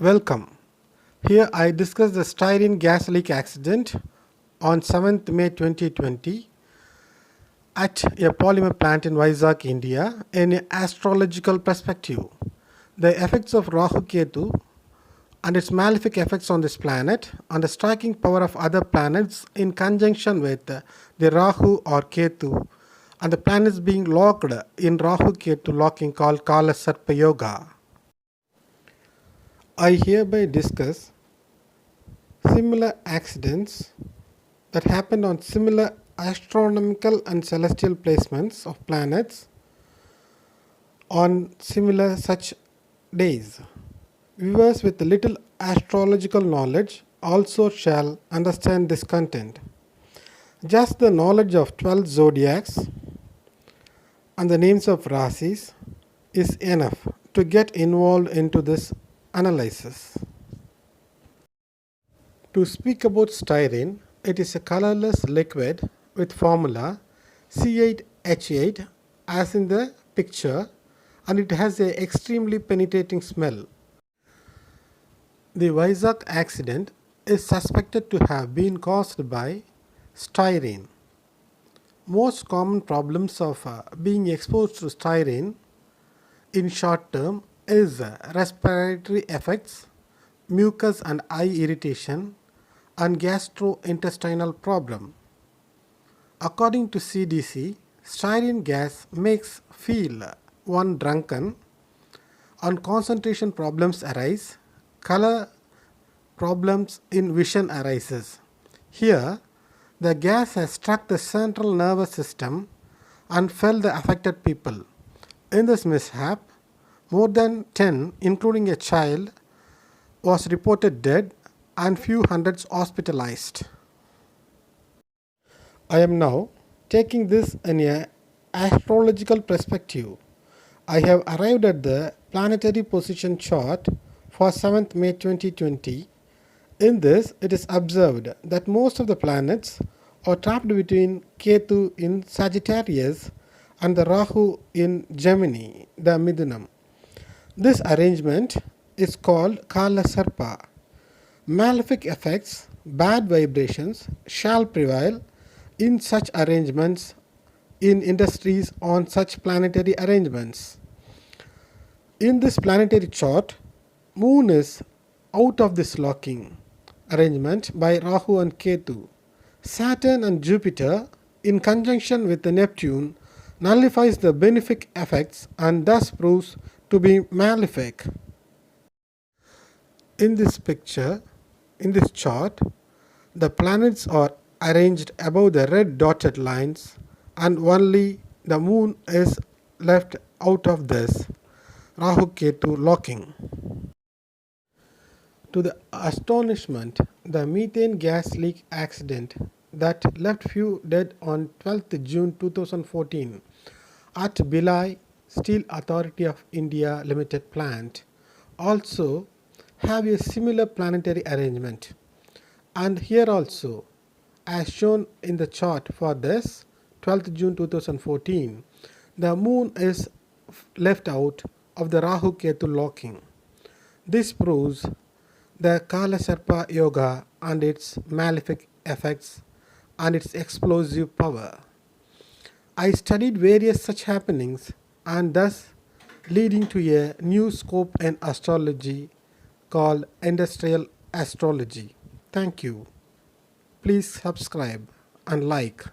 Welcome. Here I discuss the styrene gas leak accident on 7th May 2020 at a polymer plant in Vizag, India in an astrological perspective. The effects of Rahu Ketu and its malefic effects on this planet and the striking power of other planets in conjunction with the Rahu or Ketu and the planets being locked in Rahu Ketu locking called Kala Sarpa Yoga. I hereby discuss similar accidents that happened on similar astronomical and celestial placements of planets on similar such days. Viewers with little astrological knowledge also shall understand this content. Just the knowledge of 12 zodiacs and the names of rasis is enough to get involved into this analysis. To speak about styrene, it is a colorless liquid with formula C8H8 as in the picture, and it has an extremely penetrating smell. The Vizag accident is suspected to have been caused by styrene. Most common problems of being exposed to styrene in short term is respiratory effects, mucus and eye irritation, and gastrointestinal problem. According to CDC, styrene gas makes feel one drunken, and concentration problems arise, color problems in vision arises. Here, the gas has struck the central nervous system and felled the affected people. In this mishap, more than 10, including a child, was reported dead and few hundreds hospitalized. I am now taking this in an astrological perspective. I have arrived at the planetary position chart for 7th May 2020. In this, it is observed that most of the planets are trapped between Ketu in Sagittarius and the Rahu in Gemini, the Midunam. This arrangement is called Kala Sarpa. Malefic effects, bad vibrations shall prevail in such arrangements in industries on such planetary arrangements. In this planetary chart, Moon is out of this locking arrangement by Rahu and Ketu. Saturn and Jupiter in conjunction with the Neptune nullifies the benefic effects and thus proves to be malefic. In this picture, in this chart, the planets are arranged above the red dotted lines and only the Moon is left out of this Rahu Ketu locking. To the astonishment, the methane gas leak accident that left few dead on 12th June 2014 at Bhilai Steel Authority of India Limited plant also have a similar planetary arrangement. And here also, as shown in the chart for this 12th June 2014, the Moon is left out of the Rahu Ketu locking. This proves the Kala Sarpa Yoga and its malefic effects and its explosive power. I studied various such happenings and thus leading to a new scope in astrology called industrial astrology. Thank you. Please subscribe and like.